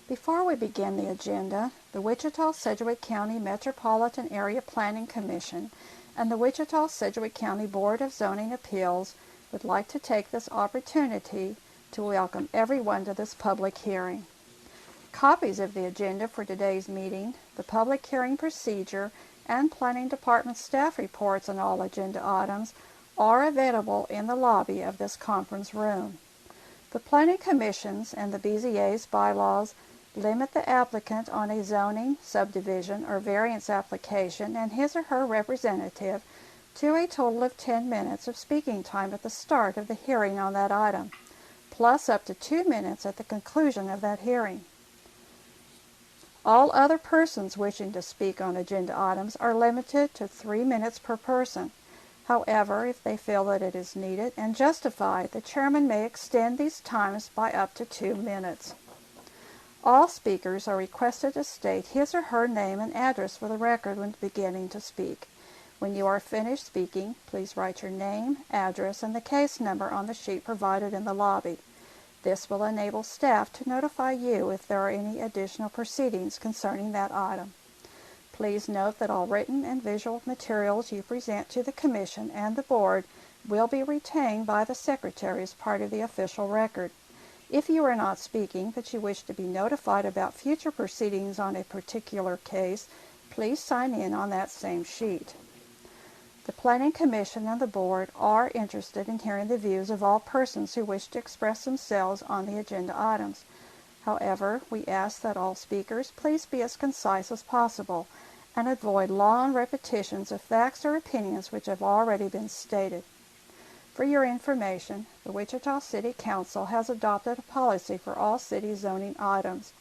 Before we begin the agenda, the Wichita-Sedgwick County Metropolitan Area Planning Commission and the Wichita-Sedgwick County Board of Zoning Appeals would like to take this opportunity to welcome everyone to this public hearing. Copies of the agenda for today's meeting, the public hearing procedure, and Planning Department staff reports on all agenda items are available in the lobby of this conference room. The Planning Commission's and the BZA's bylaws limit the applicant on a zoning, subdivision, or variance application and his or her representative to a total of 10 minutes of speaking time at the start of the hearing on that item, plus up to 2 minutes at the conclusion of that hearing. All other persons wishing to speak on agenda items are limited to 3 minutes per person. However, if they feel that it is needed and justified, the chairman may extend these times by up to 2 minutes. All speakers are requested to state his or her name and address for the record when beginning to speak. When you are finished speaking, please write your name, address, and the case number on the sheet provided in the lobby. This will enable staff to notify you if there are any additional proceedings concerning that item. Please note that all written and visual materials you present to the Commission and the Board will be retained by the Secretary as part of the official record. If you are not speaking but you wish to be notified about future proceedings on a particular case, please sign in on that same sheet. The Planning Commission and the Board are interested in hearing the views of all persons who wish to express themselves on the agenda items. However, we ask that all speakers please be as concise as possible and avoid long repetitions of facts or opinions which have already been stated. For your information, the Wichita City Council has adopted a policy for all city zoning items.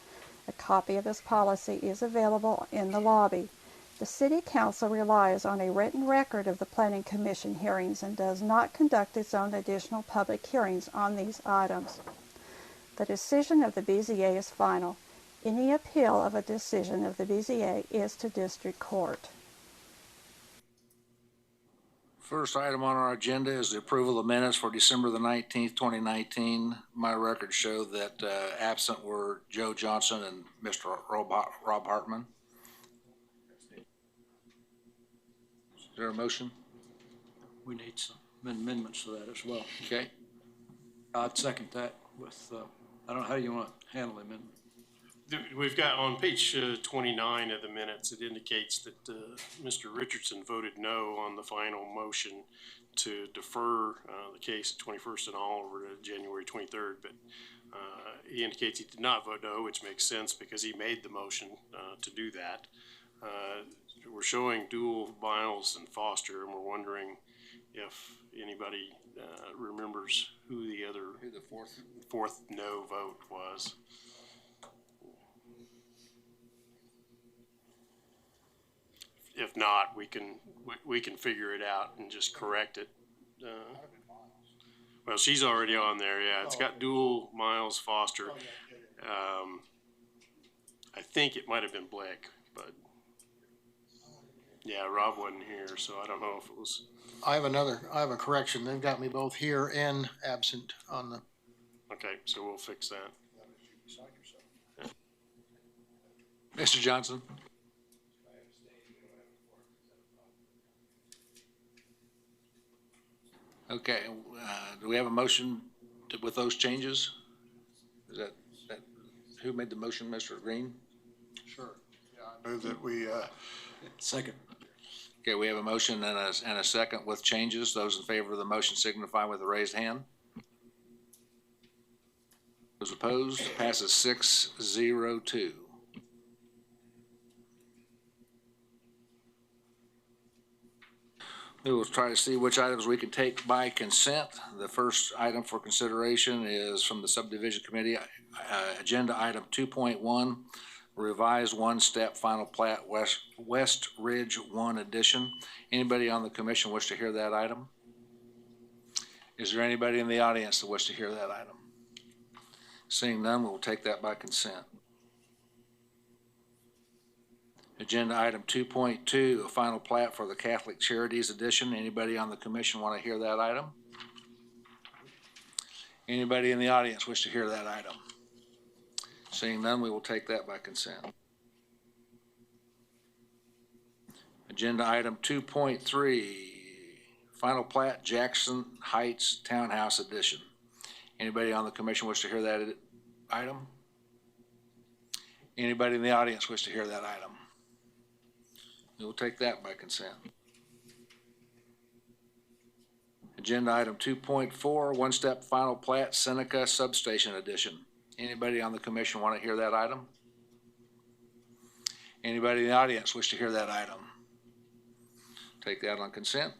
A copy of this policy is available in the lobby. The City Council relies on a written record of the Planning Commission hearings and does not conduct its own additional public hearings on these items. The decision of the BZA is final. Any appeal of a decision of the BZA is to district court. First item on our agenda is the approval of minutes for December the 19th, 2019. My records show that absent were Joe Johnson and Mr. Rob Hartman. Is there a motion? We need some amendments to that as well. Okay. I'd second that with, I don't know how you want to handle the amendment. We've got on page 29 of the minutes, it indicates that Mr. Richardson voted no on the final motion to defer the case 21st and all over to January 23rd, but he indicates he did not vote no, which makes sense because he made the motion to do that. We're showing Dual, Miles, and Foster, and we're wondering if anybody remembers who the fourth no vote was. If not, we can figure it out and just correct it. Well, she's already on there. Yeah, it's got Dual, Miles, Foster. I think it might have been Blake, but yeah, Rob wasn't here, so I don't know if it was. I have a correction. They've got me both here and absent on the. Okay, so we'll fix that. Yeah. Mr. Johnson. Okay, do we have a motion with those changes? Is that who made the motion, Mr. Green? Sure. Yeah, I move that we Second. Okay, we have a motion and a second with changes. Those in favor of the motion signify with a raised hand. Those opposed, passes 6-0-2. We will try to see which items we can take by consent. The first item for consideration is from the Subdivision Committee, Agenda Item 2.1, Revised One-Step Final Plat West Ridge 1 Edition. Anybody on the commission wish to hear that item? Is there anybody in the audience that wish to hear that item? Seeing none, we'll take that by consent. Agenda item 2.2, a final plat for the Catholic Charities Edition. Anybody on the commission want to hear that item? Anybody in the audience wish to hear that item? Seeing none, we will take that by consent. Agenda item 2.3, final plat Jackson Heights Townhouse Edition. Anybody on the commission wish to hear that item? Anybody in the audience wish to hear that item? We will take that by consent. Agenda item 2.4, one-step final plat Seneca Substation Edition. Anybody on the commission want to hear that item? Anybody in the audience wish to hear that item? Take that on consent.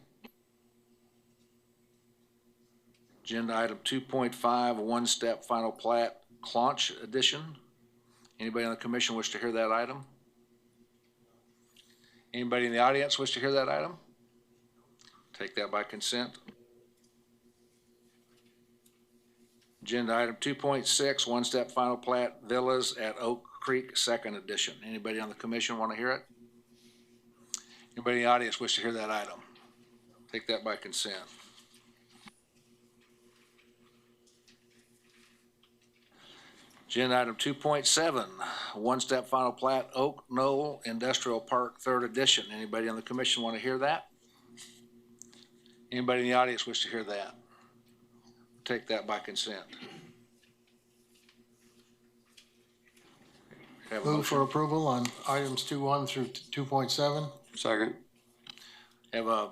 Agenda item 2.5, one-step final plat Claunch Edition. Anybody on the commission wish to hear that item? Anybody in the audience wish to hear that item? Take that by consent. Agenda item 2.6, one-step final plat Villas at Oak Creek Second Edition. Anybody on the commission want to hear it? Anybody in the audience wish to hear that item? Take that by consent. Agenda item 2.7, one-step final plat Oak Knoll Industrial Park Third Edition. Anybody on the commission want to hear that? Anybody in the audience wish to hear that? Take that by consent. Have a Move motion. for approval on items 2.1 through 2.7. Second. Have a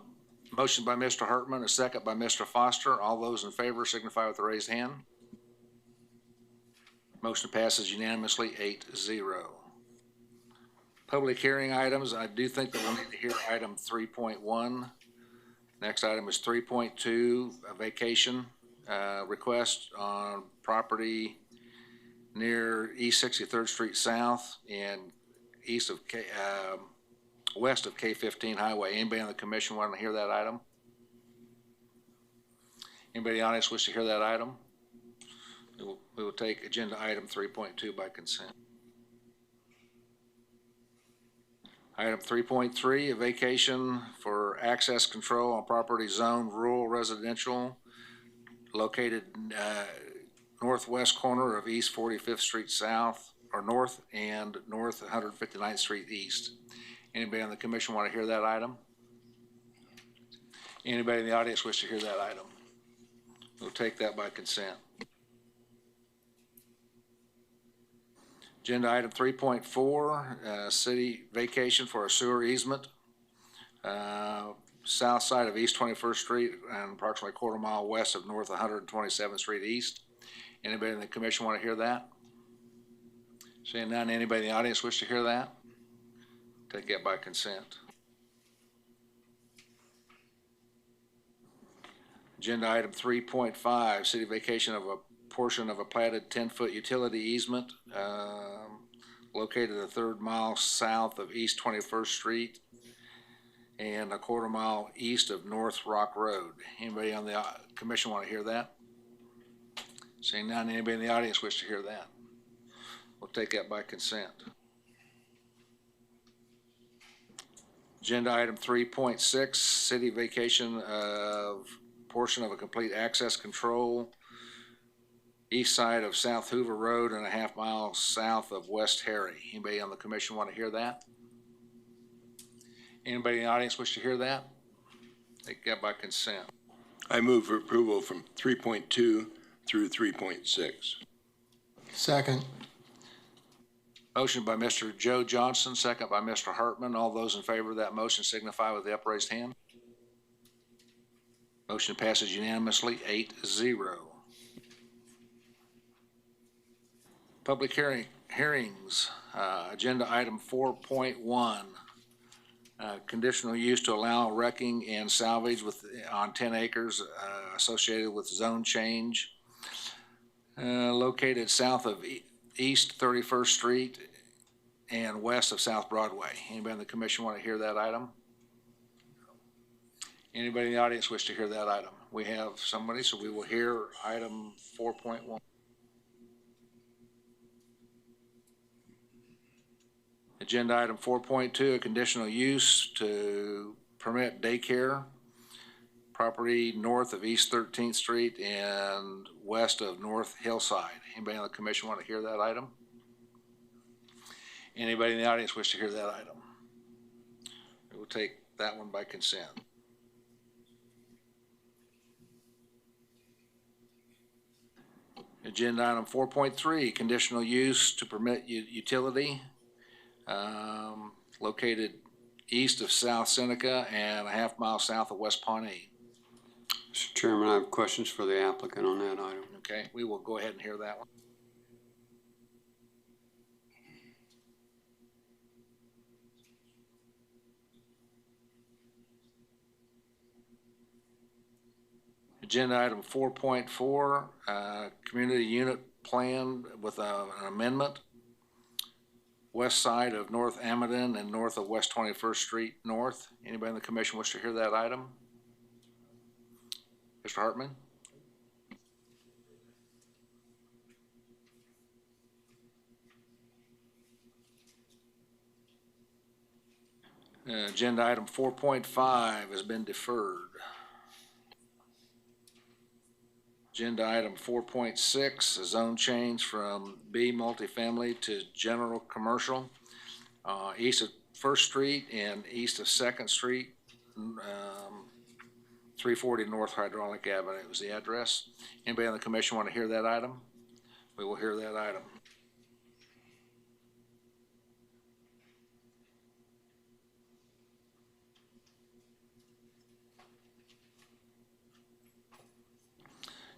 motion by Mr. Hartman, a second by Mr. Foster. All those in favor signify with a raised hand. Motion passes unanimously 8-0. Public hearing items, I do think that we'll need to hear item 3.1. Next item is 3.2, a vacation request on property near East 63rd Street South and west of K-15 Highway. Anybody on the commission want to hear that item? Anybody honest wish to hear that item? We will take agenda item 3.2 by consent. Item 3.3, a vacation for access control on property zoned rural residential located northwest corner of East 45th Street South, or north and north 159th Street East. Anybody on the commission want to hear that item? Anybody in the audience wish to hear that item? We'll take that by consent. Agenda item 3.4, city vacation for a sewer easement, south side of East 21st Street and approximately a quarter mile west of North 127th Street East. Anybody in the commission want to hear that? Seeing none, anybody in the audience wish to hear that? Take that by consent. Agenda item 3.5, city vacation of a portion of a platted 10-foot utility easement located a third mile south of East 21st Street and a quarter mile east of North Rock Road. Anybody on the commission want to hear that? Seeing none, anybody in the audience wish to hear that? We'll take that by consent. Agenda item 3.6, city vacation of portion of a complete access control east side of South Hoover Road and a half mile south of West Harry. Anybody on the commission want to hear that? Anybody in the audience wish to hear that? Take that by consent. I move for approval from 3.2 through 3.6. Second. Motion by Mr. Joe Johnson, second by Mr. Hartman. All those in favor of that motion signify with the upraised hand. Motion passes unanimously 8-0. Public hearings, agenda item 4.1, conditional use to allow wrecking and salvage on 10 acres associated with zone change, located south of East 31st Street and west of South Broadway. Anybody in the commission want to hear that item? Anybody in the audience wish to hear that item? We have somebody, so we will hear item 4.1. Agenda item 4.2, a conditional use to permit daycare, property north of East 13th Street and west of North Hillside. Anybody on the commission want to hear that item? Anybody in the audience wish to hear that item? We will take that one by consent. Agenda item 4.3, conditional use to permit utility located east of South Seneca and a half-mile south of West Pawnee. Mr. Chairman, I have questions for the applicant on that item. Okay, we will go ahead and hear that one. Agenda item 4.4, community unit plan with an amendment. West side of North Amadon and north of West 21st Street North. Anybody in the commission wish to hear that item? Mr. Hartman? Agenda item 4.5 has been deferred. Agenda item 4.6, a zone change from B multifamily to general commercial, east of First Street and east of Second Street, 340 North Hydraulic Avenue is the address. Anybody on the commission want to hear that item? We will hear that item.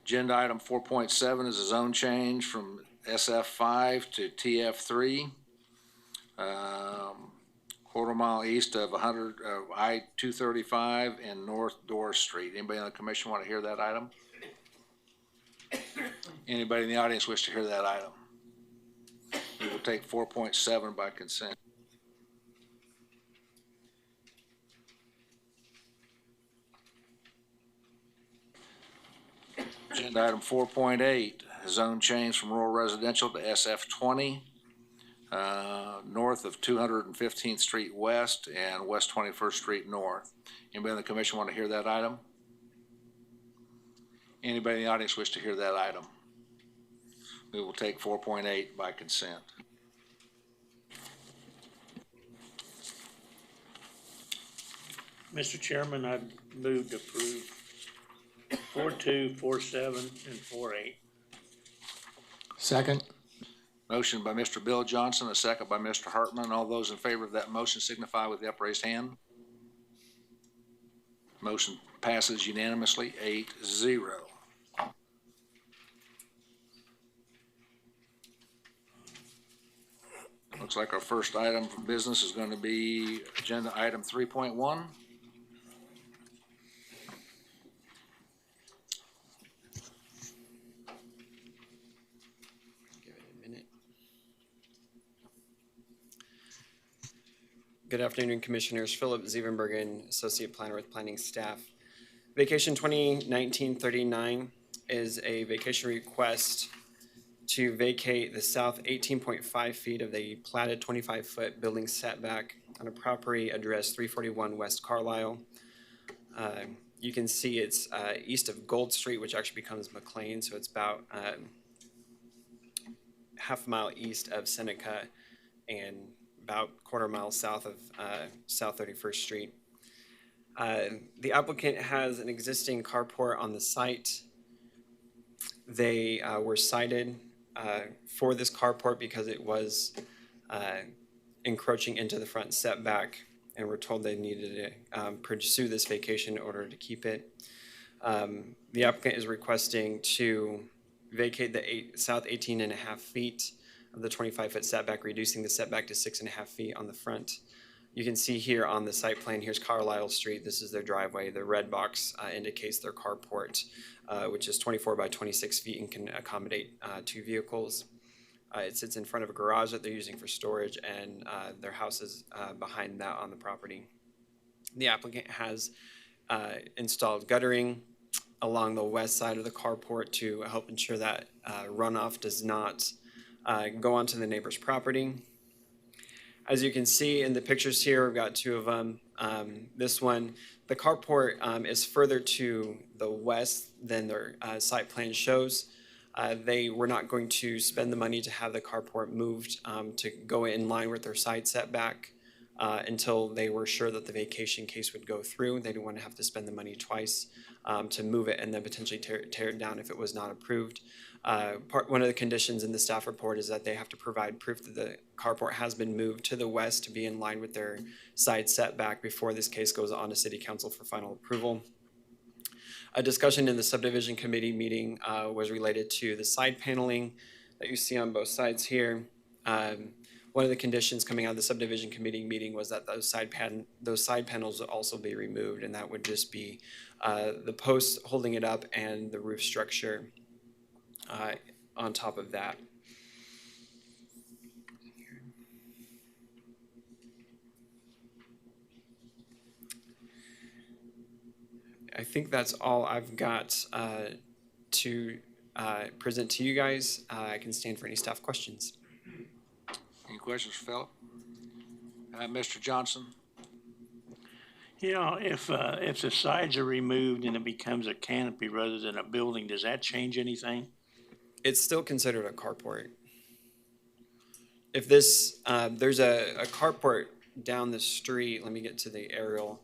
Agenda item 4.7 is a zone change from SF5 to TF3, quarter mile east of I-235 and North Doris Street. Anybody on the commission want to hear that item? Anybody in the audience wish to hear that item? We will take 4.7 by consent. Agenda item 4.8, zone change from rural residential to SF20, north of 215th Street West and West 21st Street North. Anybody on the commission want to hear that item? Anybody in the audience wish to hear that item? We will take 4.8 by consent. Mr. Chairman, I move to approve 4.2, 4.7, and 4.8. Second. Motion by Mr. Bill Johnson, a second by Mr. Hartman. All those in favor of that motion signify with the upraised hand. Motion passes unanimously, 8-0. Looks like our first item for business is going to be agenda item 3.1. Good afternoon, Commissioners. Philip Zievenbergen, Associate Planner with Planning Staff. Vacation 2019-39 is a vacation request to vacate the south 18.5 feet of the platted 25-foot building setback on a property address 341 West Carlisle. You can see it's east of Gold Street, which actually becomes McLean, so it's about half a mile east of Seneca and about quarter mile south of South 31st Street. The applicant has an existing carport on the site. They were cited for this carport because it was encroaching into the front setback, and were told they needed to pursue this vacation in order to keep it. The applicant is requesting to vacate the south 18.5 feet of the 25-foot setback, reducing the setback to 6.5 feet on the front. You can see here on the site plan, here's Carlisle Street. This is their driveway. The red box indicates their carport, which is 24 by 26 feet and can accommodate 2 vehicles. It sits in front of a garage that they're using for storage, and their house is behind that on the property. The applicant has installed guttering along the west side of the carport to help ensure that runoff does not go onto the neighbor's property. As you can see in the pictures here, we've got 2 of them. This one, the carport is further to the west than their site plan shows. They were not going to spend the money to have the carport moved to go in line with their side setback until they were sure that the vacation case would go through. They didn't want to have to spend the money twice to move it and then potentially tear it down if it was not approved. One of the conditions in the staff report is that they have to provide proof that the carport has been moved to the west to be in line with their side setback before this case goes on to City Council for final approval. A discussion in the subdivision committee meeting was related to the side paneling that you see on both sides here. One of the conditions coming out of the subdivision committee meeting was that those side panels would also be removed, and that would just be the posts holding it up and the roof structure on top of that. I think that's all I've got to present to you guys. I can stand for any staff questions. Any questions for Philip? Mr. Johnson? You know, if the sides are removed and it becomes a canopy rather than a building, does that change anything? It's still considered a carport. If this, there's a carport down the street, let me get to the aerial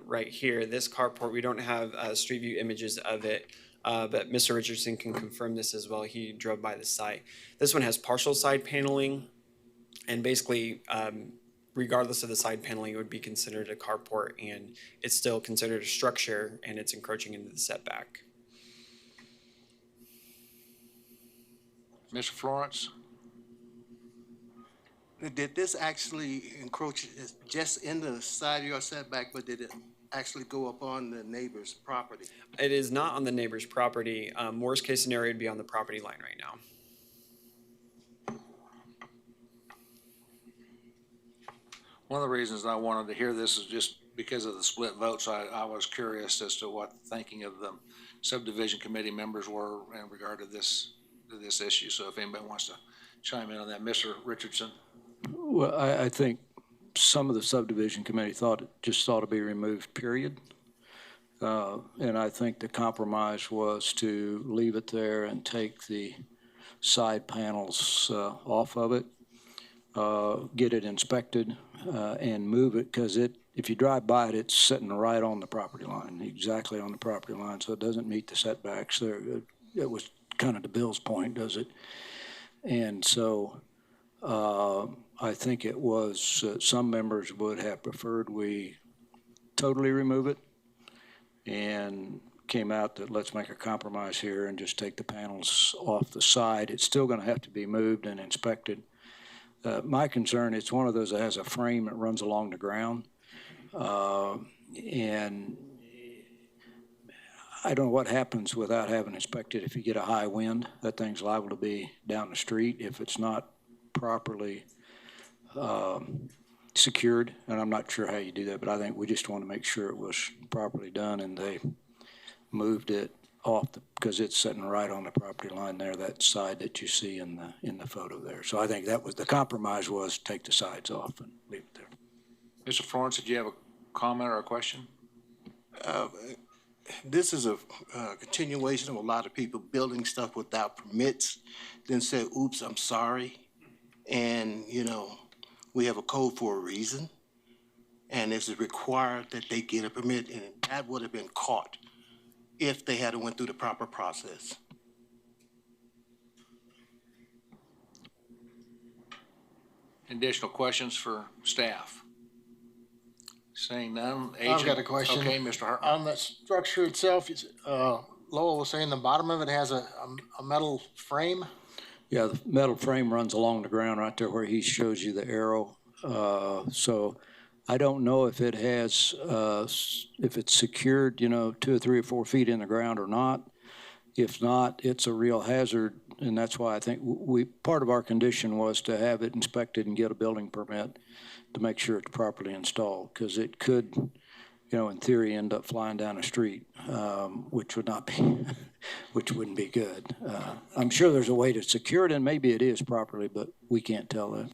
right here. This carport, we don't have street view images of it, but Mr. Richardson can confirm this as well. He drove by the site. This one has partial side paneling, and basically, regardless of the side paneling, it would be considered a carport, and it's still considered a structure, and it's encroaching into the setback. Mr. Florence? Did this actually encroach just in the side yard setback, but did it actually go up on the neighbor's property? It is not on the neighbor's property. Worst case scenario would be on the property line right now. One of the reasons I wanted to hear this is just because of the split votes. I was curious as to what the thinking of the subdivision committee members were in regard to this issue. So if anybody wants to chime in on that, Mr. Richardson. Well, I think some of the subdivision committee thought it just ought to be removed, period. And I think the compromise was to leave it there and take the side panels off of it, get it inspected, and move it, because if you drive by it, it's sitting right on the property line, exactly on the property line, so it doesn't meet the setbacks there. It was kind of to Bill's point, does it? And so I think it was, some members would have preferred we totally remove it, and came out that let's make a compromise here and just take the panels off the side. It's still going to have to be moved and inspected. My concern, it's one of those that has a frame that runs along the ground, and I don't know what happens without having inspected. If you get a high wind, that thing's liable to be down the street if it's not properly secured, and I'm not sure how you do that, but I think we just want to make sure it was properly done, and they moved it off because it's sitting right on the property line there, that side that you see in the photo there. So I think that was the compromise, was take the sides off and leave it there. Mr. Florence, did you have a comment or a question? This is a continuation of a lot of people building stuff without permits, then say, oops, I'm sorry. And, you know, we have a code for a reason, and it's required that they get a permit, and that would have been caught if they had went through the proper process. Additional questions for staff? Seeing none. I've got a question. Okay, Mr. Hart. On the structure itself, Lowell was saying the bottom of it has a metal frame. Yeah, the metal frame runs along the ground right there where he shows you the arrow. So I don't know if it has, if it's secured, 2 or 3 or 4 feet in the ground or not. If not, it's a real hazard, and that's why I think part of our condition was to have it inspected and get a building permit to make sure it's properly installed, because it could, in theory, end up flying down the street, which wouldn't be good. I'm sure there's a way to secure it, and maybe it is properly, but we can't tell that.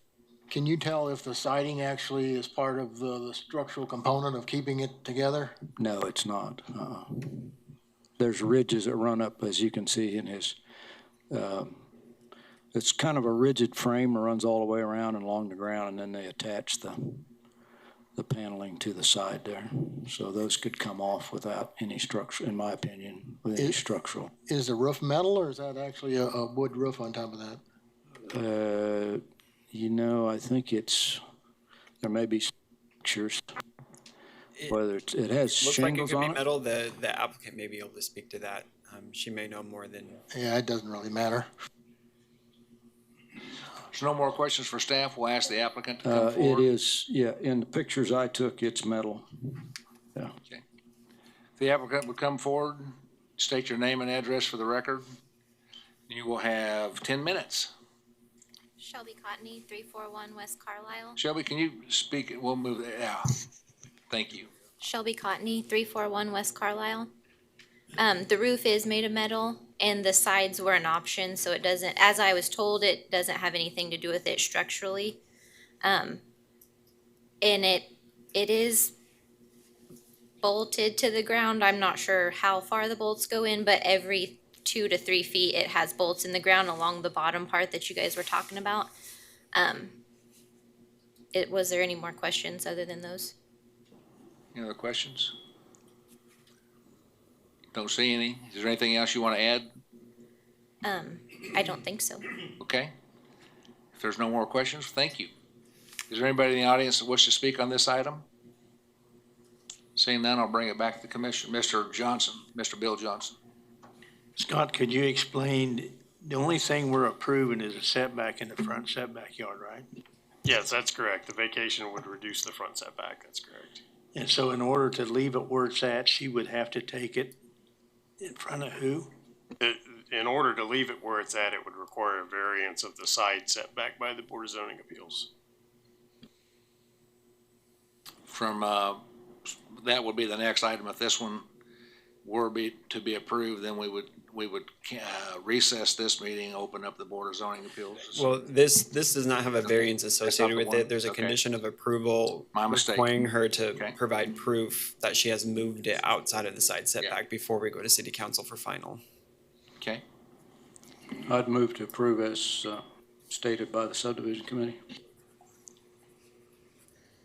Can you tell if the siding actually is part of the structural component of keeping it together? No, it's not. There's ridges that run up, as you can see in his It's kind of a rigid frame that runs all the way around and along the ground, and then they attach the paneling to the side there. So those could come off without any structure, in my opinion, with any structural. Is the roof metal or is that actually a wood roof on top of that? I think there may be pictures, whether it has Looks like it shingles could be on it. metal. The applicant may be able to speak to that. She may know more than. Yeah, it doesn't really matter. There's no more questions for staff. We'll ask the applicant to come It forward. is, yeah, in the pictures I took, it's metal. Yeah. Okay. If the applicant would come forward, state your name and address for the record. You will have 10 minutes. Shelby Cotney, 341 West Carlisle. Shelby, can you speak? We'll move that. Yeah. Thank you. Shelby Cotney, 341 West Carlisle. The roof is made of metal and the sides were an option, so it doesn't, as I was told, it doesn't have anything to do with it structurally. And it is bolted to the ground. I'm not sure how far the bolts go in, but every 2 to 3 feet, it has bolts in the ground along the bottom part that you guys were talking about. Was there any more questions other than those? Any other questions? Don't see any. Is there anything else you want to add? I don't think so. Okay. If there's no more questions, thank you. Is there anybody in the audience that wishes to speak on this item? Seeing none, I'll bring it back to the commission. Mr. Johnson, Mr. Bill Johnson. Scott, could you explain, the only thing we're approving is a setback in the front setback yard, right? Yes, that's correct. The vacation would reduce the front setback. That's correct. And so in order to leave it where it's at, she would have to take it in front of who? In order to leave it where it's at, it would require a variance of the side setback by the Board of Zoning Appeals. From, that would be the next item. If this one were to be approved, then we would recess this meeting, open up the Board of Zoning Appeals. Well, this does not have a variance associated the with one. it. There's a Okay. condition of approval My mistake. requiring her to Okay. provide proof that she has moved it outside of the side setback before we go to city council for final. Okay. I'd move to approve as stated by the subdivision committee.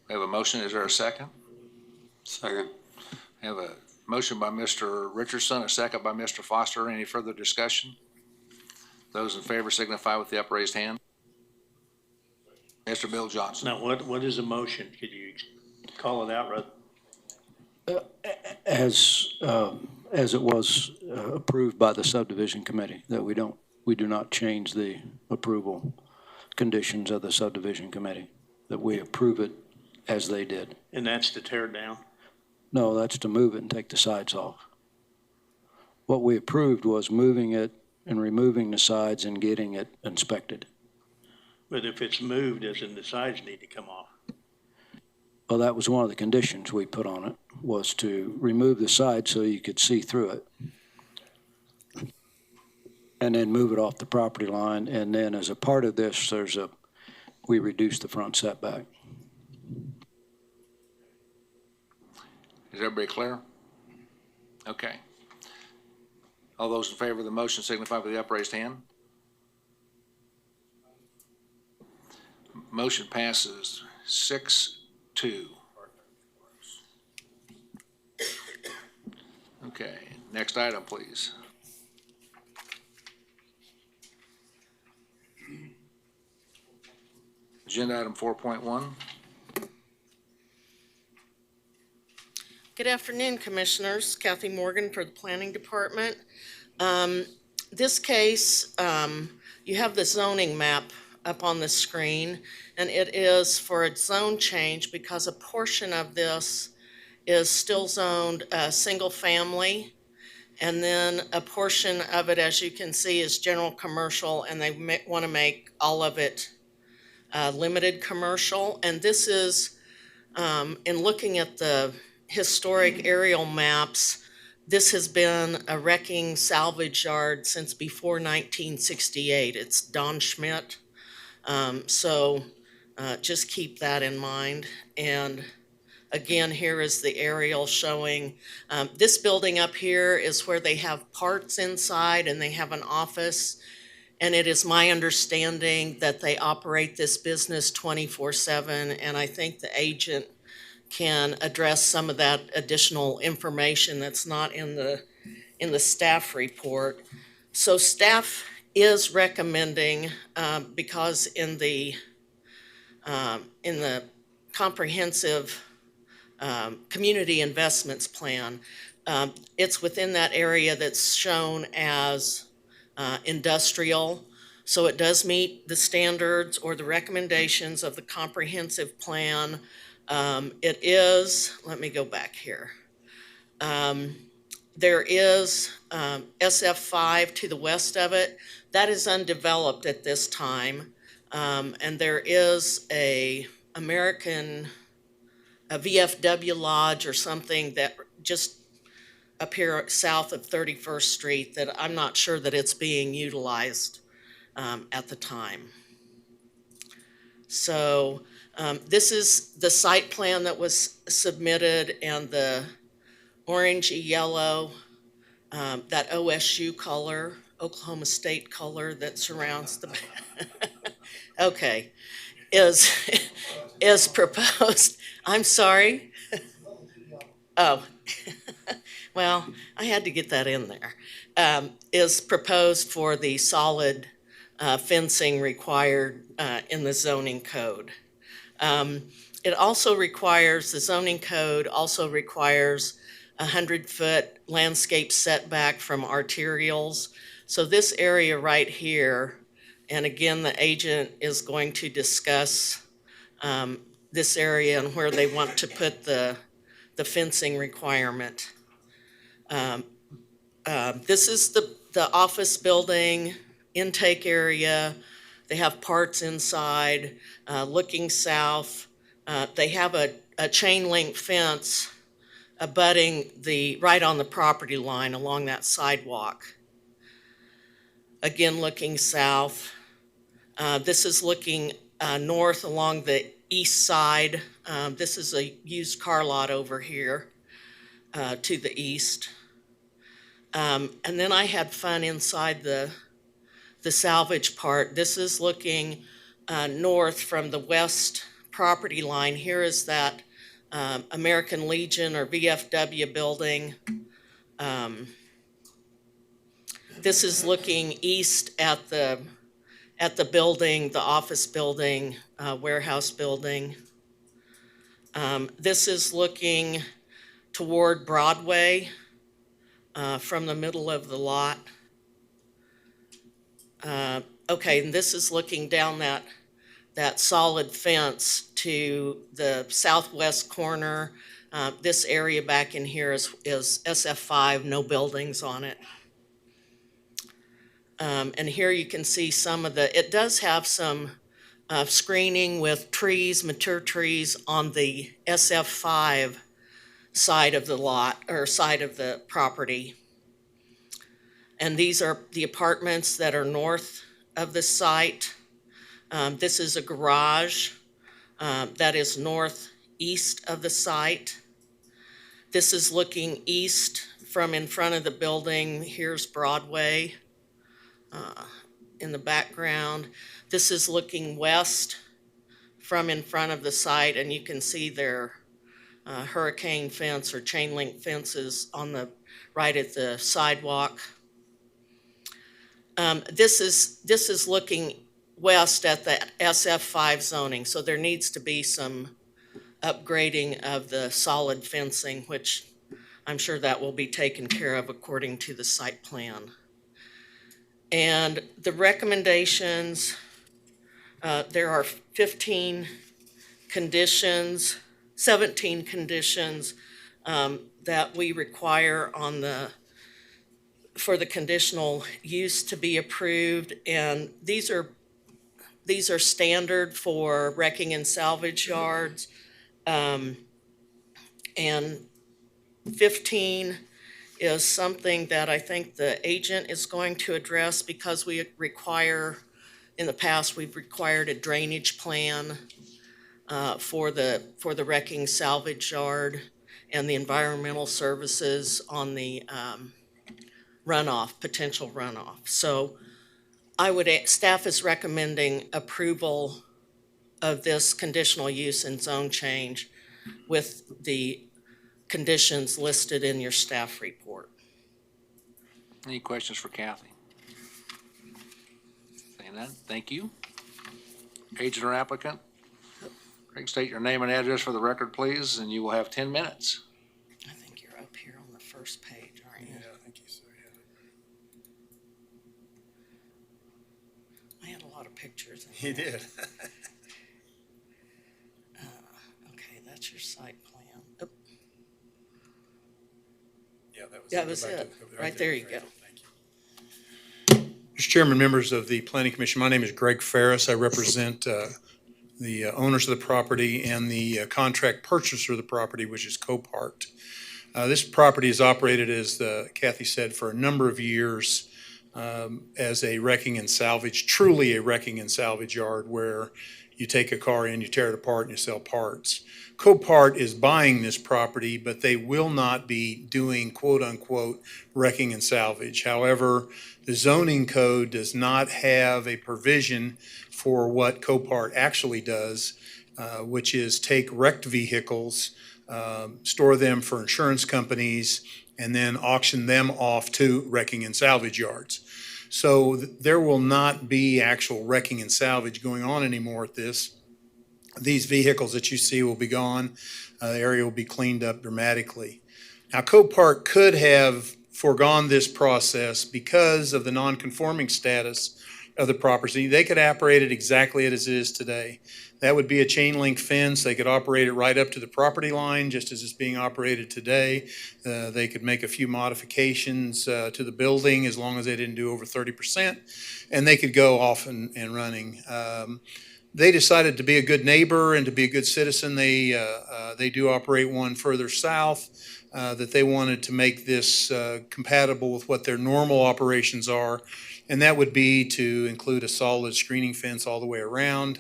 We have a motion. Is there a second? Second. We have a motion by Mr. Richardson, a second by Mr. Foster. Any further discussion? Those in favor signify with the upraised hand. Mr. Bill Johnson. Now, what is a motion? Could you call it out, Rudd? As it was approved by the subdivision committee, that we do not change the approval conditions of the subdivision committee, that we approve it as they did. And that's to tear it down? No, that's to move it and take the sides off. What we approved was moving it and removing the sides and getting it inspected. But if it's moved, doesn't the sides need to come off? Well, that was one of the conditions we put on it, was to remove the side so you could see through it. And then move it off the property line. And then as a part of this, we reduced the front setback. Is everybody clear? Okay. All those in favor of the motion signify by the upraised hand. Motion passes 6-2. Okay, next item, please. Agenda item 4.1. Good afternoon, Commissioners. Kathy Morgan for the Planning Department. This case, you have the zoning map up on the screen, and it is for a zone change because a portion of this is still zoned single family, and then a portion of it, as you can see, is general commercial, and they want to make all of it limited commercial. And this is, in looking at the historic aerial maps, this has been a wrecking salvage yard since before 1968. It's Don Schmidt. So just keep that in mind. And again, here is the aerial showing. This building up here is where they have parts inside and they have an office. And it is my understanding that they operate this business 24/7, and I think the agent can address some of that additional information that's not in the staff report. So staff is recommending, because in the comprehensive community investments plan, it's within that area that's shown as industrial. So it does meet the standards or the recommendations of the comprehensive plan. It is, let me go back here. There is SF5 to the west of it. That is undeveloped at this time. And there is a VFW Lodge or something that just up here south of 31st Street that I'm not sure that it's being utilized at the time. So this is the site plan that was submitted, and the orangey yellow, that OSU color, Oklahoma State color that surrounds the, okay, is proposed. I'm sorry. Oh, well, I had to get that in there. Is proposed for the solid fencing required in the zoning code. It also requires, the zoning code also requires 100-foot landscape setback from arterials. So this area right here, and again, the agent is going to discuss this area and where they want to put the fencing requirement. This is the office building intake area. They have parts inside. Looking south, they have a chain link fence abutting right on the property line along that sidewalk. Again, looking south. This is looking north along the east side. This is a used car lot over here to the east. And then I had fun inside the salvage part. This is looking north from the west property line. Here is that American Legion or VFW building. This is looking east at the building, the office building, warehouse building. This is looking toward Broadway from the middle of the lot. Okay, and this is looking down that solid fence to the southwest corner. This area back in here is SF5, no buildings on it. And here you can see some of it does have some screening with trees, mature trees on the SF5 side of the lot, or side of the property. And these are the apartments that are north of the site. This is a garage that is northeast of the site. This is looking east from in front of the building. Here's Broadway in the background. This is looking west from in front of the site, and you can see their hurricane fence or chain link fences on the right at the sidewalk. This is looking west at the SF5 zoning, so there needs to be some upgrading of the solid fencing, which I'm sure that will be taken care of according to the site plan. And the recommendations, there are 17 conditions that we require for the conditional use to be approved, and these are standard for wrecking and salvage yards. And 15 is something that I think the agent is going to address, because we require, in the past, we've required a drainage plan for the wrecking salvage yard and the environmental services on the runoff, potential runoff. So staff is recommending approval of this conditional use and zone change with the conditions listed in your staff report. Any questions for Kathy? Saying that, thank you. Agent or applicant? Craig, state your name and address for the record, please, and you will have 10 minutes. I think you're up here on the first page, aren't you? Yeah, I think so, yeah. I had a lot of pictures. He did. Okay, that's your site plan. Oh, Yeah, that was. that was it. Right there you go. Mr. Chairman, members of the Planning Commission, my name is Greg Ferris. I represent the owners of the property and the contract purchaser of the property, which is Copart. This property is operated, as Kathy said, for a number of years as a wrecking and salvage, truly a wrecking and salvage yard where you take a car in, you tear it apart, and you sell parts. Copart is buying this property, but they will not be doing quote-unquote wrecking and salvage. However, the zoning code does not have a provision for what Copart actually does, which is take wrecked vehicles, store them for insurance companies, and then auction them off to wrecking and salvage yards. So there will not be actual wrecking and salvage going on anymore at this. These vehicles that you see will be gone. The area will be cleaned up dramatically. Now, Copart could have foregone this process because of the non-conforming status of the property. They could operate it exactly as it is today. That would be a chain link fence. They could operate it right up to the property line, just as it's being operated today. They could make a few modifications to the building as long as they didn't do over 30%, and they could go off and running. They decided to be a good neighbor and to be a good citizen. They do operate one further south that they wanted to make this compatible with what their normal operations are, and that would be to include a solid screening fence all the way around.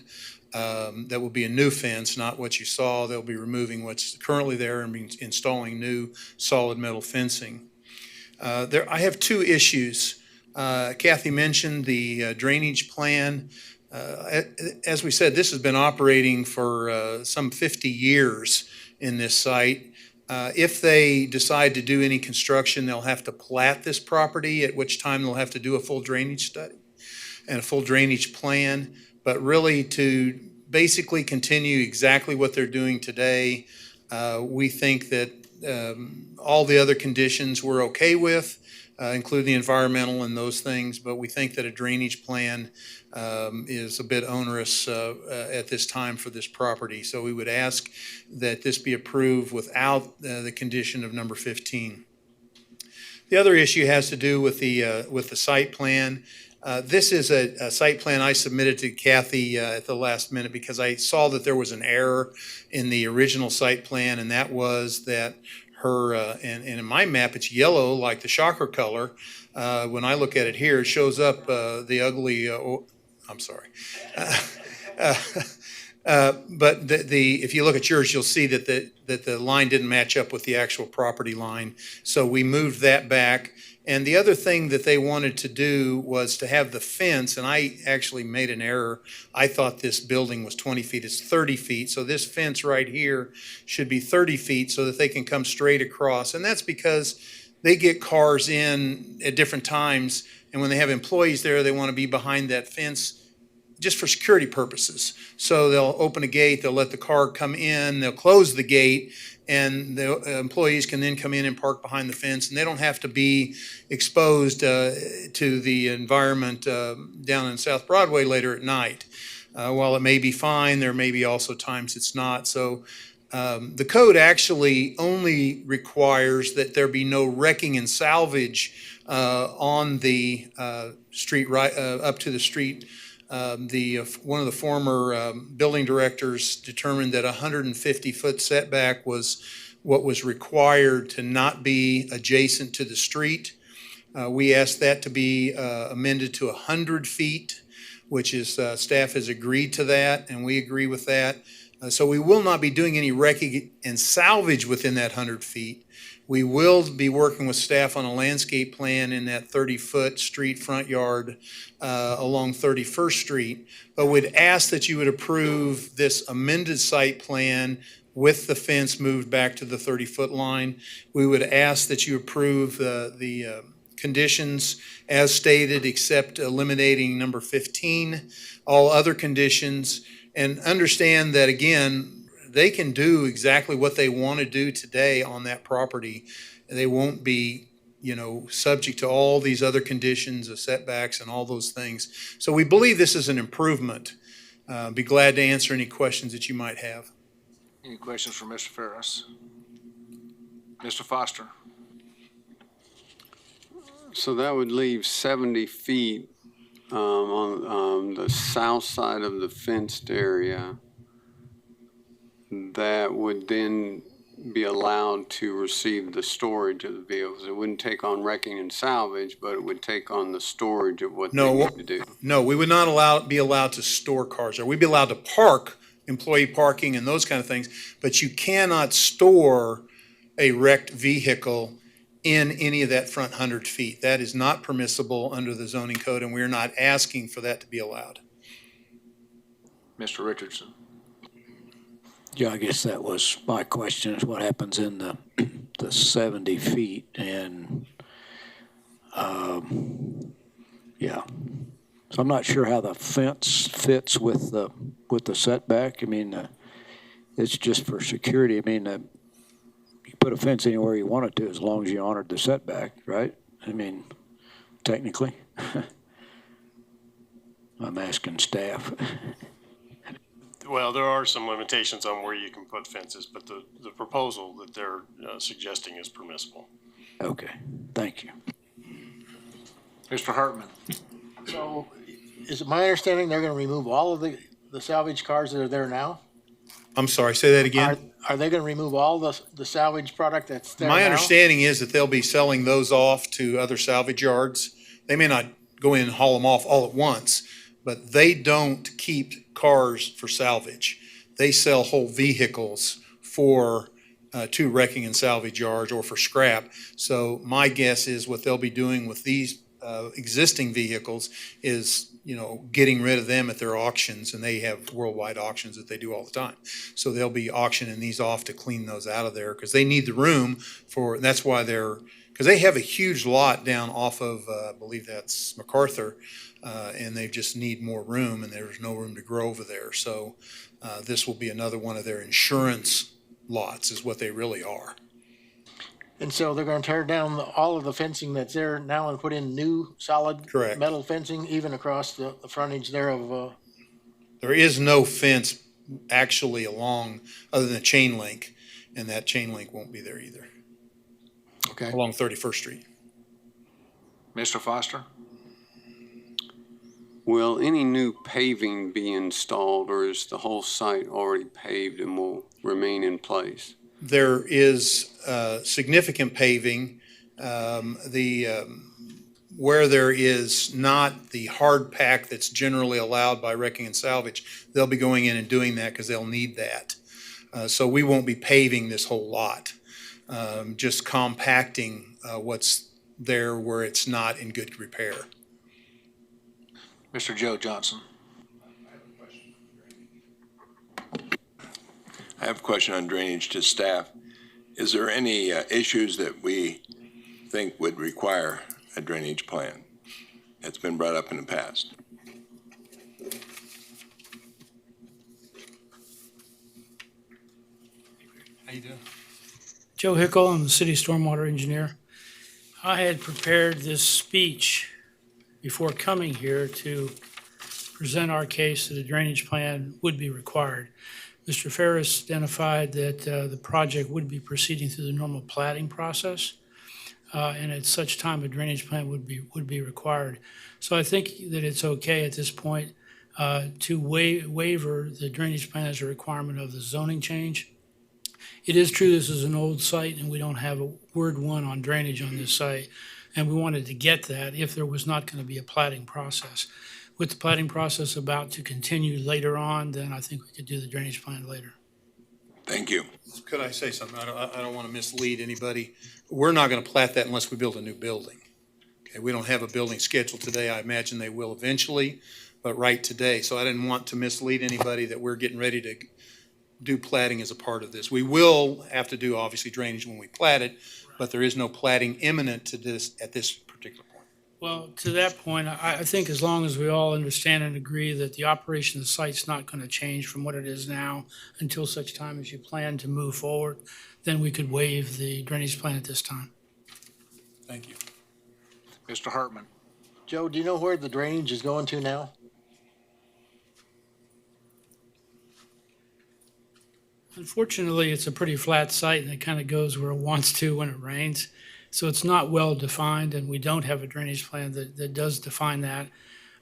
That will be a new fence, not what you saw. They'll be removing what's currently there and be installing new solid metal fencing. I have two issues. Kathy mentioned the drainage plan. As we said, this has been operating for some 50 years in this site. If they decide to do any construction, they'll have to plat this property, at which time they'll have to do a full drainage study and a full drainage plan. But really, to basically continue exactly what they're doing today, we think that all the other conditions we're okay with, including the environmental and those things, but we think that a drainage plan is a bit onerous at this time for this property. So we would ask that this be approved without the condition of number 15. The other issue has to do with the site plan. This is a site plan I submitted to Kathy at the last minute because I saw that there was an error in the original site plan, and that was that her, and in my map, it's yellow like the shocker color. When I look at it here, it shows up the ugly, I'm sorry. But if you look at yours, you'll see that the line didn't match up with the actual property line. So we moved that back. And the other thing that they wanted to do was to have the fence, and I actually made an error. I thought this building was 20 feet, it's 30 feet. So this fence right here should be 30 feet so that they can come straight across. And that's because they get cars in at different times, and when they have employees there, they want to be behind that fence just for security purposes. So they'll open a gate, they'll let the car come in, they'll close the gate, and the employees can then come in and park behind the fence, and they don't have to be exposed to the environment down in South Broadway later at night. While it may be fine, there may be also times it's not. So the code actually only requires that there be no wrecking and salvage on the street right up to the street. One of the former building directors determined that 150-foot setback was what was required to not be adjacent to the street. We asked that to be amended to 100 feet, which is staff has agreed to that, and we agree with that. So we will not be doing any wrecking and salvage within that 100 feet. We will be working with staff on a landscape plan in that 30-foot street front yard along 31st Street, but we'd ask that you would approve this amended site plan with the fence moved back to the 30-foot line. We would ask that you approve the conditions as stated, except eliminating number 15, all other conditions, and understand that, again, they can do exactly what they want to do today on that property. They won't be, subject to all these other conditions of setbacks and all those things. So we believe this is an improvement. Be glad to answer any questions that you might have. Any questions for Mr. Ferris? Mr. Foster? So that would leave 70 feet on the south side of the fenced area that would then be allowed to receive the storage of the vehicles. It wouldn't take on wrecking and salvage, but it would take on the storage of what they need to do. No, we would not be allowed to store cars there. We'd be allowed to park, employee parking and those kind of things, but you cannot store a wrecked vehicle in any of that front 100 feet. That is not permissible under the zoning code, and we're not asking for that to be allowed. Mr. Richardson? Yeah, I guess that was my question, is what happens in the 70 feet, and, yeah. So I'm not sure how the fence fits with the setback. I mean, it's just for security. I mean, you put a fence anywhere you want it to as long as you honored the setback, right? I mean, technically. I'm asking staff. Well, there are some limitations on where you can put fences, but the proposal that they're suggesting is permissible. Okay, thank you. Mr. Hartman? So is it my understanding they're gonna remove all of the salvage cars that are there now? I'm sorry, say that again? Are they gonna remove all the salvage product that's there now? My understanding is that they'll be selling those off to other salvage yards. They may not go in and haul them off all at once, but they don't keep cars for salvage. They sell whole vehicles for to wrecking and salvage yards or for scrap. So my guess is what they'll be doing with these existing vehicles is, getting rid of them at their auctions, and they have worldwide auctions that they do all the time. So they'll be auctioning these off to clean those out of there because they need the room for, and that's why because they have a huge lot down off of, I believe that's MacArthur, and they just need more room, and there's no room to grow over there. So this will be another one of their insurance lots is what they really are. And so they're gonna tear down all of the fencing that's there now and put in new solid Correct. metal fencing, even across the frontage there of, There is no fence actually along, other than a chain link, and that chain link won't be there either. Okay. Along 31st Street. Mr. Foster? Will any new paving be installed, or is the whole site already paved and will remain in place? There is significant paving. Where there is not the hard pack that's generally allowed by wrecking and salvage, they'll be going in and doing that because they'll need that. So we won't be paving this whole lot, just compacting what's there where it's not in good repair. Mr. Joe Johnson? I have a question on drainage to staff. Is there any issues that we think would require a drainage plan that's been brought up in the past? How you doing? Joe Hickle, I'm the city stormwater engineer. I had prepared this speech before coming here to present our case that a drainage plan would be required. Mr. Ferris identified that the project would be proceeding through the normal platting process, and at such time a drainage plan would be required. So I think that it's okay at this point to waiver the drainage plan as a requirement of the zoning change. It is true this is an old site and we don't have a word one on drainage on this site, and we wanted to get that if there was not going to be a platting process. With the platting process about to continue later on, then I think we could do the drainage plan later. Thank you. Could I say something? I don't want to mislead anybody. We're not going to plat that unless we build a new building. Okay, we don't have a building scheduled today. I imagine they will eventually, but right today. So I didn't want to mislead anybody that we're getting ready to do platting as a part of this. We will have to do obviously drainage when we plat it, but there is no platting imminent to this at this particular point. Well, to that point, I think as long as we all understand and agree that the operation of the site's not going to change from what it is now until such time as you plan to move forward, then we could waive the drainage plan at this time. Thank you. Mr. Hartman. Joe, do you know where the drainage is going to now? Unfortunately, it's a pretty flat site and it kind of goes where it wants to when it rains. So it's not well defined and we don't have a drainage plan that does define that.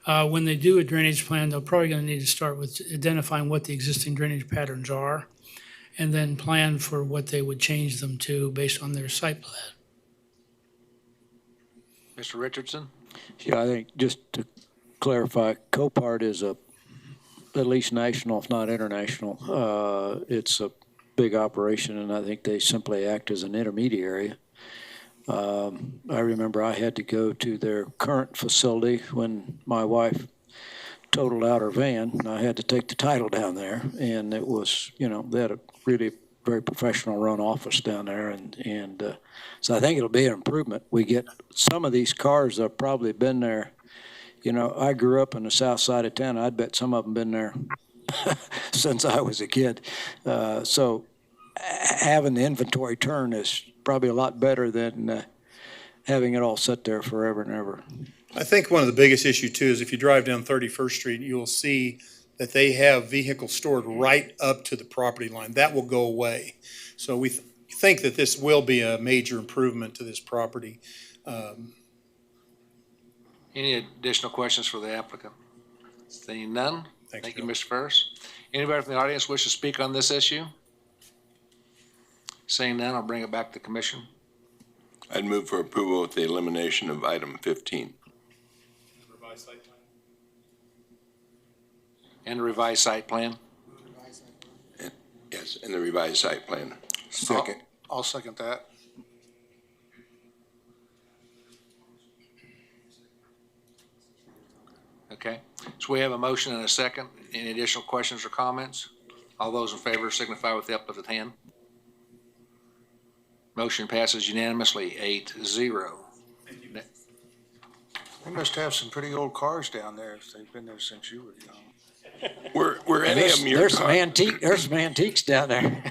When they do a drainage plan, they're probably going to need to start with identifying what the existing drainage patterns are and then plan for what they would change them to based on their site plan. Mr. Richardson? Yeah, I think just to clarify, Copart is at least national, if not international. It's a big operation, and I think they simply act as an intermediary. I remember I had to go to their current facility when my wife totaled out her van, and I had to take the title down there, and it was, they had a really very professional run office down there, and so I think it'll be an improvement. We get some of these cars that have probably been there. I grew up in the south side of town. I'd bet some of them been there since I was a kid. So having the inventory turn is probably a lot better than having it all sit there forever and ever. I think one of the biggest issue too is if you drive down 31st Street, you will see that they have vehicles stored right up to the property line. That will go away. So we think that this will be a major improvement to this property. Any additional questions for the applicant? Seeing none? Thanks, Thank you, Joe. Mr. Ferris. Anybody from the audience wish to speak on this issue? Seeing none, I'll bring it back to the commission. I'd move for approval with the elimination of item 15. And the revised site plan? Yes, and the revised site plan. Second. I'll second that. Okay, so we have a motion and a second. Any additional questions or comments? All those in favor signify with the uplifted hand. Motion passes unanimously, 8-0. They must have some pretty old cars down there if they've been there since you were young. Were any of them your There's cars? there's some antiques down there.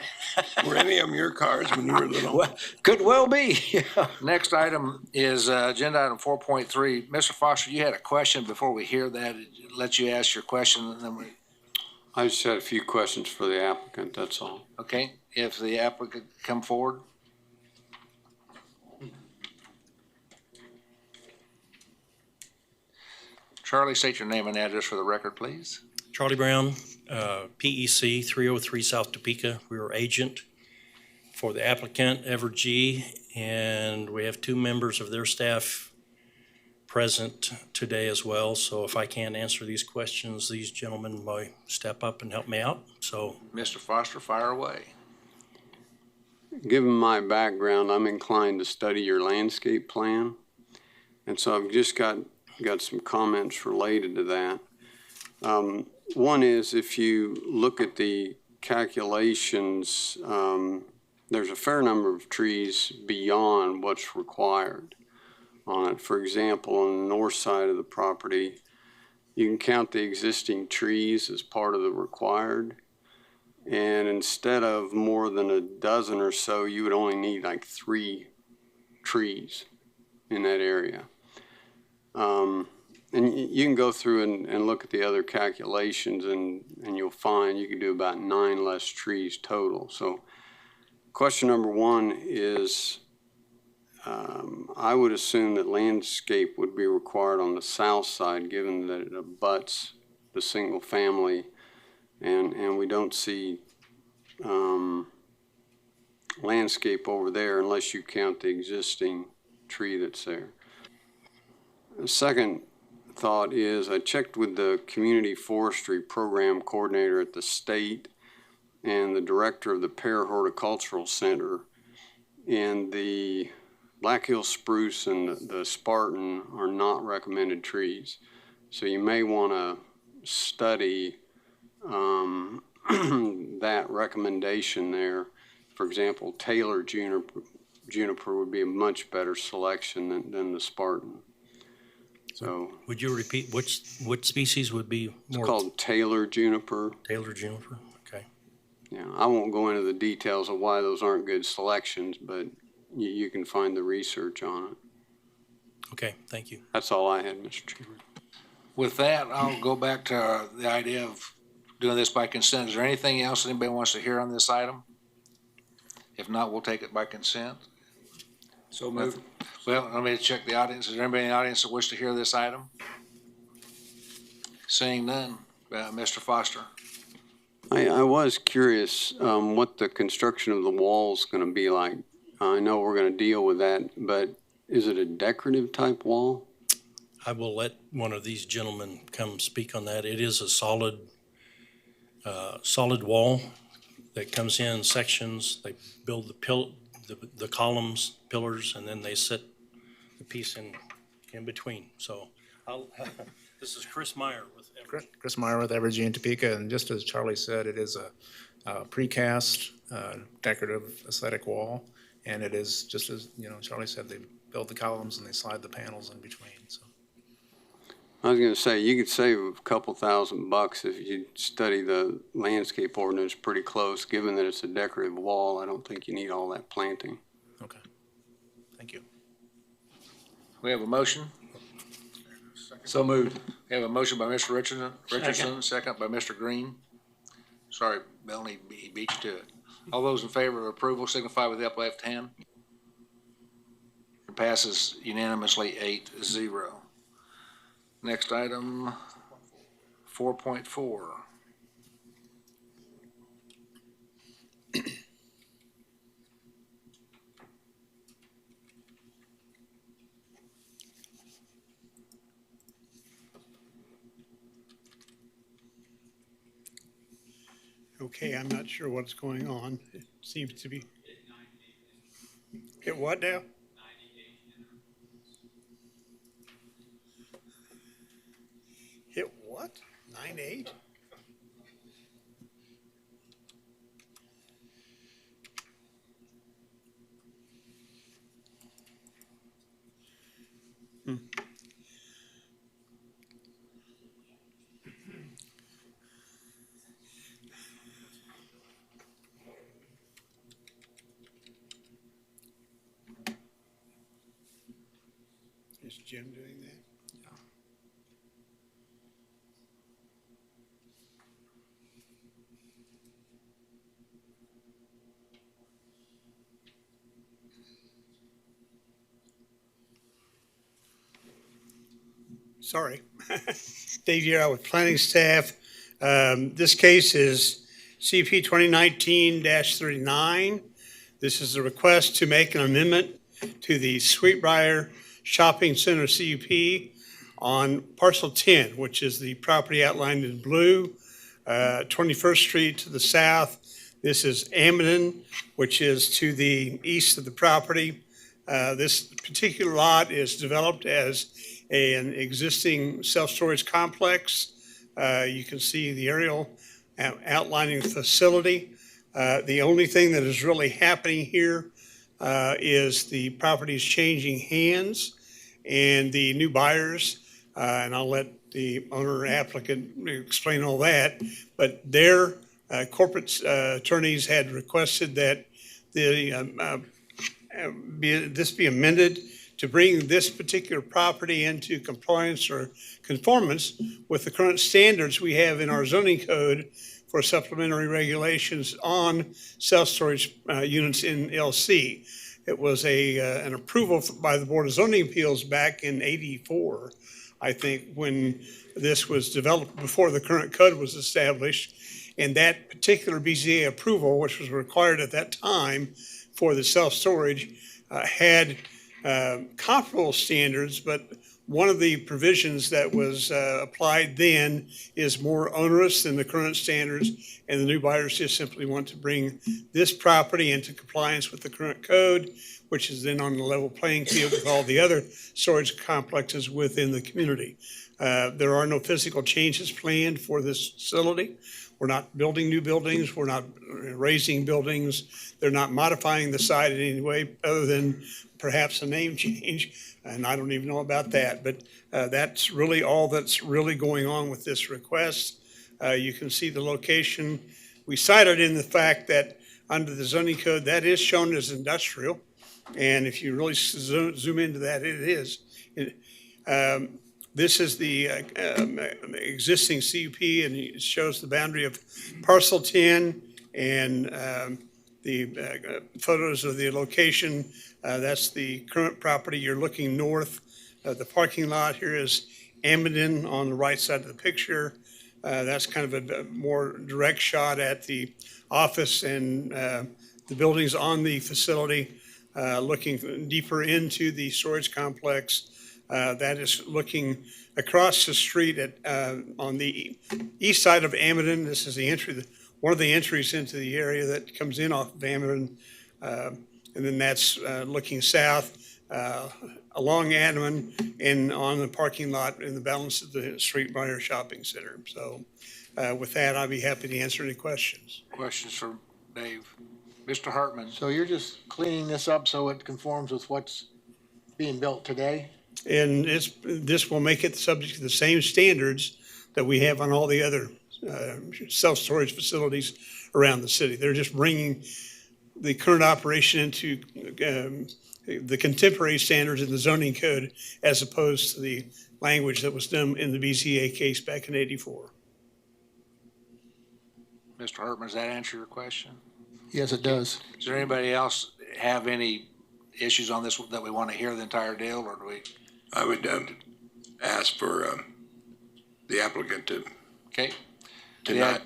Were any of them your cars when you were little? Well, could well be. Next item is agenda item 4.3. Mr. Foster, you had a question before we hear that. Let you ask your question and then we, I just had a few questions for the applicant, that's all. okay, if the applicant come forward. Charlie, state your name and address for the record, please. Charlie Brown, PEC 303 South Topeka. We are agent for the applicant, Evergy, and we have two members of their staff present today as well. So if I can't answer these questions, these gentlemen might step up and help me out. So, Mr. Foster, fire away. Given my background, I'm inclined to study your landscape plan. And so I've just got some comments related to that. One is if you look at the calculations, there's a fair number of trees beyond what's required on it. For example, on the north side of the property, you can count the existing trees as part of the required. And instead of more than a dozen or so, you would only need like 3 trees in that area. And you can go through and look at the other calculations and you'll find you can do about 9 less trees total. So question number 1 is, I would assume that landscape would be required on the south side, given that it abuts the single family, and we don't see landscape over there unless you count the existing tree that's there. The second thought is I checked with the community forestry program coordinator at the state, and the director of the Pear Horticultural Center. And the Black Hill spruce and the Spartan are not recommended trees. So you may want to study that recommendation there. For example, Taylor juniper would be a much better selection than the Spartan. So Would you repeat what species would be it's more? called Taylor juniper. Taylor juniper, okay. Yeah, I won't go into the details of why those aren't good selections, but you can find the research on it. Okay, thank you. That's all I had, Mr. Chairman. With that, I'll go back to the idea of doing this by consent. Is there anything else anybody wants to hear on this item? If not, we'll take it by consent. So moved. Well, let me check the audience. Is there anybody in the audience that wishes to hear this item? Seeing none, Mr. Foster. I was curious what the construction of the wall is going to be like. I know we're going to deal with that, but is it a decorative type wall? I will let one of these gentlemen come speak on that. It is a solid wall that comes in sections. They build the columns, pillars, and then they set the piece in between. So this is Chris Meyer with Evergy. Chris Meyer with Evergy in Topeka, and just as Charlie said, it is a precast decorative aesthetic wall, and it is just as Charlie said, they build the columns and they slide the panels in between. So I was going to say, you could save a couple $1,000 if you study the landscape ordinance pretty close. Given that it's a decorative wall, I don't think you need all that planting. Okay, thank you. We have a motion. So moved. We have a motion by Mr. Richardson, second by Mr. Green. Sorry, Melanie, he beat you to it. All those in favor of approval signify with the up left hand. It passes unanimously 8-0. Next item, 4.4. Okay, I'm not sure what's going on. It seems to be. Hit what now? Hit what? 9.8? Is Jim doing that? Sorry. Dave Yara with planning staff. This case is CP 2019-39. This is a request to make an amendment to the Sweetbriar Shopping Center CUP on parcel 10, which is the property outlined in blue, 21st Street to the south. This is Amidon, which is to the east of the property. This particular lot is developed as an existing self-storage complex. You can see the aerial outlining the facility. The only thing that is really happening here is the property is changing hands and the new buyers, and I'll let the owner applicant explain all that, but their corporate attorneys had requested that this be amended to bring this particular property into compliance or conformance with the current standards we have in our zoning code for supplementary regulations on self-storage units in LC. It was an approval by the Board of Zoning Appeals back in '84, I think, when this was developed before the current code was established. And that particular BZA approval, which was required at that time for the self-storage, had comparable standards, but one of the provisions that was applied then is more onerous than the current standards, and the new buyers just simply want to bring this property into compliance with the current code, which is then on the level playing field with all the other storage complexes within the community. There are no physical changes planned for this facility. We're not building new buildings. We're not raising buildings. They're not modifying the site in any way other than perhaps a name change. And I don't even know about that. But that's really all that's really going on with this request. You can see the location. We cited in the fact that under the zoning code, that is shown as industrial. And if you really zoom into that, it is. This is the existing CUP, and it shows the boundary of parcel 10 and the photos of the location. That's the current property. You're looking north. The parking lot here is Amidon on the right side of the picture. That's kind of a more direct shot at the office and the buildings on the facility, looking deeper into the storage complex. That is looking across the street at on the east side of Amidon. This is the entry, one of the entries into the area that comes in off of Amidon. And then that's looking south along Amidon and on the parking lot in the balance of the Street Briar Shopping Center. So with that, I'll be happy to answer any questions. Questions for Dave? Mr. Hartman? So you're just cleaning this up so it conforms with what's being built today? And this will make it subject to the same standards that we have on all the other self-storage facilities around the city. They're just bringing the current operation into the contemporary standards in the zoning code as opposed to the language that was done in the BZA case back in '84. Mr. Hartman, does that answer your question? Yes, it does. Does there anybody else have any issues on this that we want to hear the entire deal, or do we? I would ask for the applicant to. Okay. For the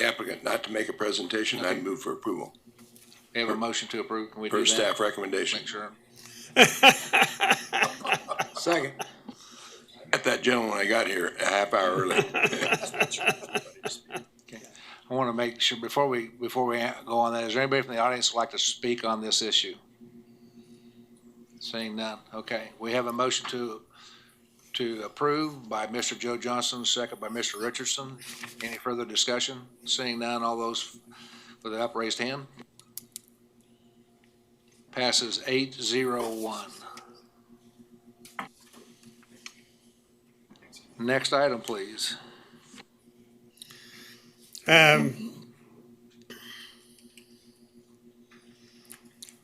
applicant not to make a presentation. Okay. I'd move for approval. We have a motion to approve. Can we do that? Per staff recommendation. Make sure. Second. Got that gentleman I got here a half hour early. I want to make sure before we go on that, is there anybody from the audience who'd like to speak on this issue? Seeing none. Okay. We have a motion to approve by Mr. Joe Johnson, second by Mr. Richardson. Any further discussion? Seeing none, all those with the upraised hand? Passes 8-0-1. Next item, please.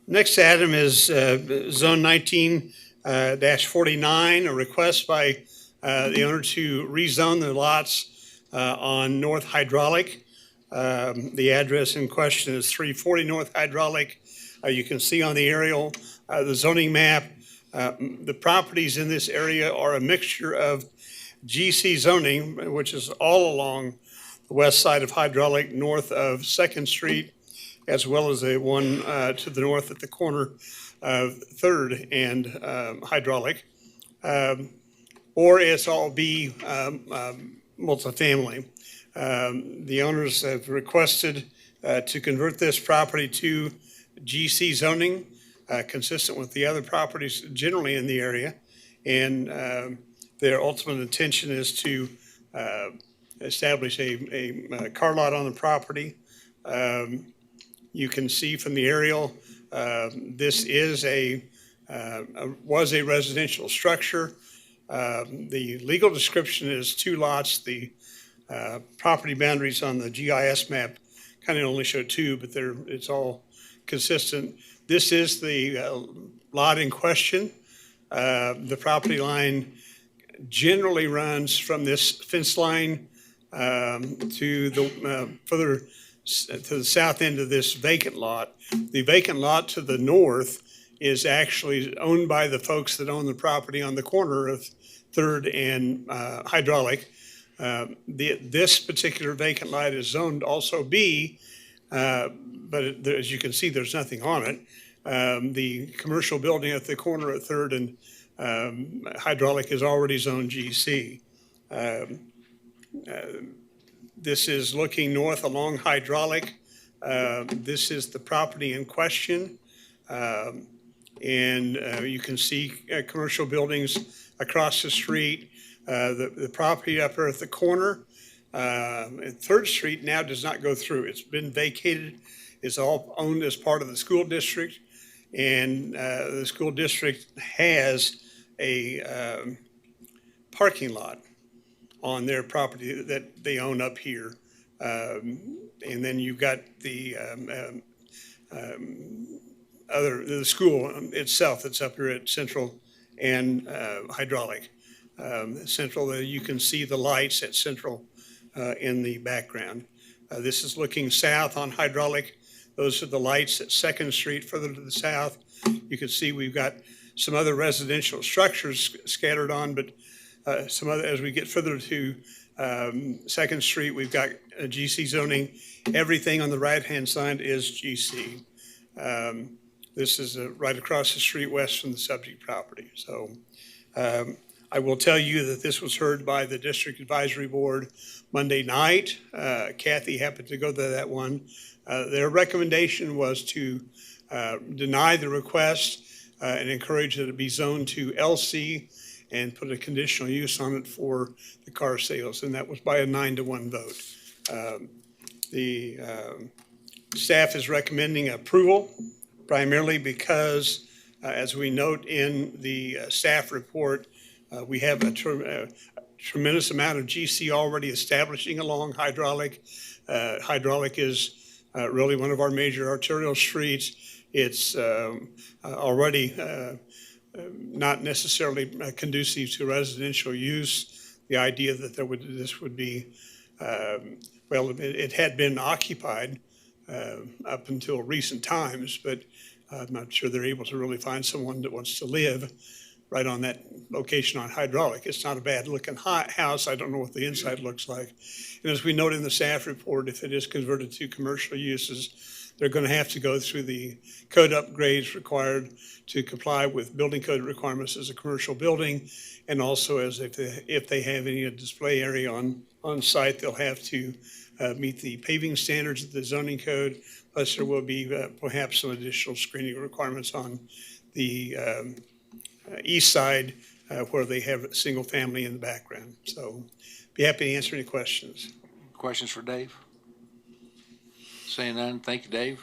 Next item is Zone 19-49, a request by the owner to rezone the lots on North Hydraulic. The address in question is 340 North Hydraulic. You can see on the aerial, the zoning map, the properties in this area are a mixture of GC zoning, which is all along the west side of Hydraulic, north of 2nd Street, as well as the one to the north at the corner of 3rd and Hydraulic, or it's all B multifamily. The owners have requested to convert this property to GC zoning, consistent with the other properties generally in the area, and their ultimate intention is to establish a car lot on the property. You can see from the aerial, this is was a residential structure. The legal description is 2 lots. The property boundaries on the GIS map kind of only show 2, but it's all consistent. This is the lot in question. The property line generally runs from this fence line to the further to the south end of this vacant lot. The vacant lot to the north is actually owned by the folks that own the property on the corner of 3rd and Hydraulic. This particular vacant lot is zoned also B, but as you can see, there's nothing on it. The commercial building at the corner of 3rd and Hydraulic is already zone GC. This is looking north along Hydraulic. This is the property in question. And you can see commercial buildings across the street. The property up there at the corner, and 3rd Street now does not go through. It's been vacated. It's all owned as part of the school district. And the school district has a parking lot on their property that they own up here. And then you've got the the school itself that's up here at Central and Hydraulic. Central, you can see the lights at Central in the background. This is looking south on Hydraulic. Those are the lights at 2nd Street further to the south. You can see we've got some other residential structures scattered on, but some other, as we get further to 2nd Street, we've got GC zoning. Everything on the right-hand side is GC. This is right across the street west from the subject property. So I will tell you that this was heard by the District Advisory Board Monday night. Kathy happened to go to that one. Their recommendation was to deny the request and encourage it to be zoned to LC and put a conditional use on it for the car sales, and that was by a 9-1 vote. The staff is recommending approval primarily because, as we note in the staff report, we have a tremendous amount of GC already establishing along Hydraulic. Hydraulic is really one of our major arterial streets. It's already not necessarily conducive to residential use. The idea that this would be, well, it had been occupied up until recent times, but I'm not sure they're able to really find someone that wants to live right on that location on Hydraulic. It's not a bad looking house. I don't know what the inside looks like. And as we note in the staff report, if it is converted to commercial uses, they're going to have to go through the code upgrades required to comply with building code requirements as a commercial building. And also as if they have any display area on site, they'll have to meet the paving standards of the zoning code. Plus there will be perhaps some additional screening requirements on the east side where they have a single family in the background. So be happy to answer any questions. Questions for Dave? Seeing none, thank you, Dave.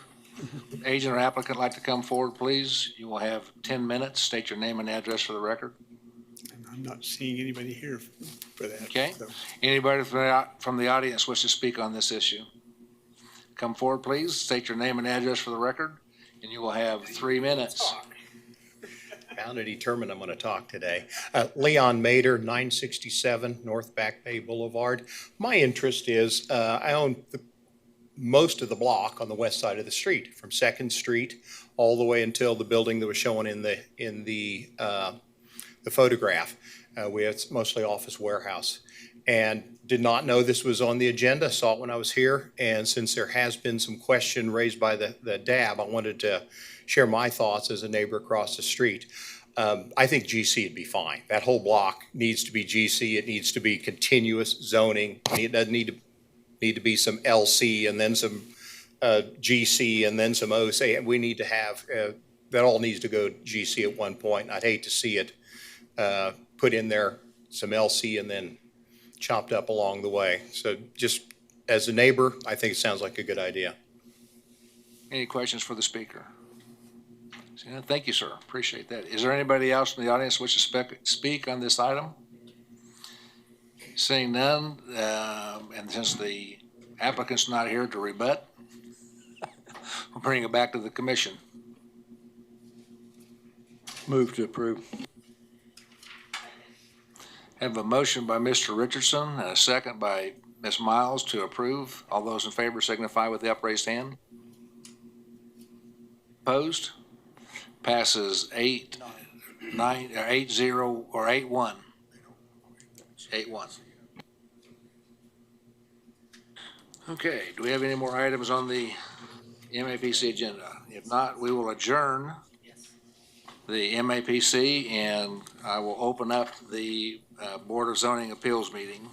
Agent or applicant like to come forward, please. You will have 10 minutes. State your name and address for the record. And I'm not seeing anybody here for that. Okay. So. Anybody from the audience wish to speak on this issue? Come forward, please. State your name and address for the record, and you will have 3 minutes. Bound and determined I'm going to talk today. Leon Mader, 967 North Back Bay Boulevard. My interest is I own most of the block on the west side of the street, from 2nd Street all the way until the building that was shown in the photograph. It's mostly office warehouse, and did not know this was on the agenda. Saw it when I was here, and since there has been some question raised by the DAB, I wanted to share my thoughts as a neighbor across the street. I think GC would be fine. That whole block needs to be GC. It needs to be continuous zoning. It doesn't need to be some LC and then some GC and then some OC. We need to have, that all needs to go GC at one point. I'd hate to see it put in there some LC and then chopped up along the way. So just as a neighbor, I think it sounds like a good idea. Any questions for the speaker? Thank you, sir. Appreciate that. Is there anybody else in the audience wish to speak on this item? Seeing none, and since the applicant's not here to rebut, we'll bring it back to the commission. Move to approve. Have a motion by Mr. Richardson and a second by Ms. Miles to approve. All those in favor signify with the upraised hand. Opposed? Passes 8-0 or 8-1. 8-1. Okay, do we have any more items on the MAPC agenda? If not, we will adjourn the MAPC, and I will open up the Board of Zoning Appeals meeting.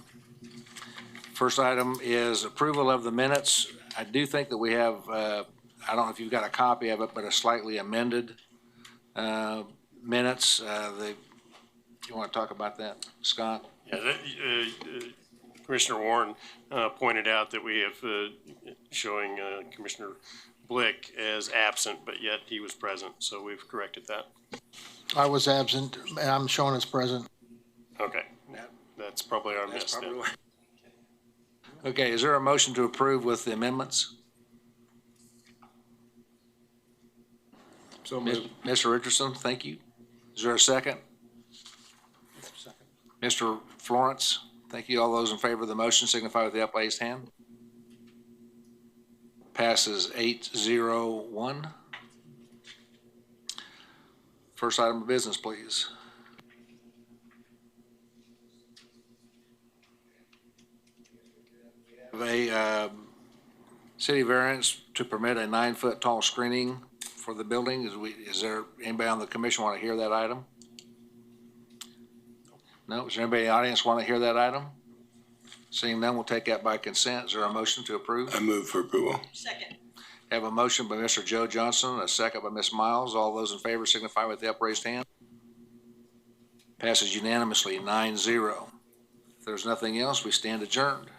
First item is approval of the minutes. I do think that we have, I don't know if you've got a copy of it, but a slightly amended minutes. You want to talk about that, Scott? Yeah, Commissioner Warren pointed out that we have showing Commissioner Blick as absent, but yet he was present, so we've corrected that. I was absent, and I'm showing as present. Okay, that's probably our miss then. Okay, is there a motion to approve with the amendments? So moved. Mr. Richardson, thank you. Is there a second? Mr. Florence, thank you. All those in favor of the motion signify with the upraised hand. Passes 8-0-1. First item of business, please. A city variance to permit a 9-foot tall screening for the building. Is there anybody on the commission want to hear that item? No? Is there anybody in the audience want to hear that item? Seeing none, we'll take that by consent. Is there a motion to approve? I move for approval. Second. Have a motion by Mr. Joe Johnson, a second by Ms. Miles. All those in favor signify with the upraised hand. Passes unanimously, 9-0. If there's nothing else, we stand adjourned.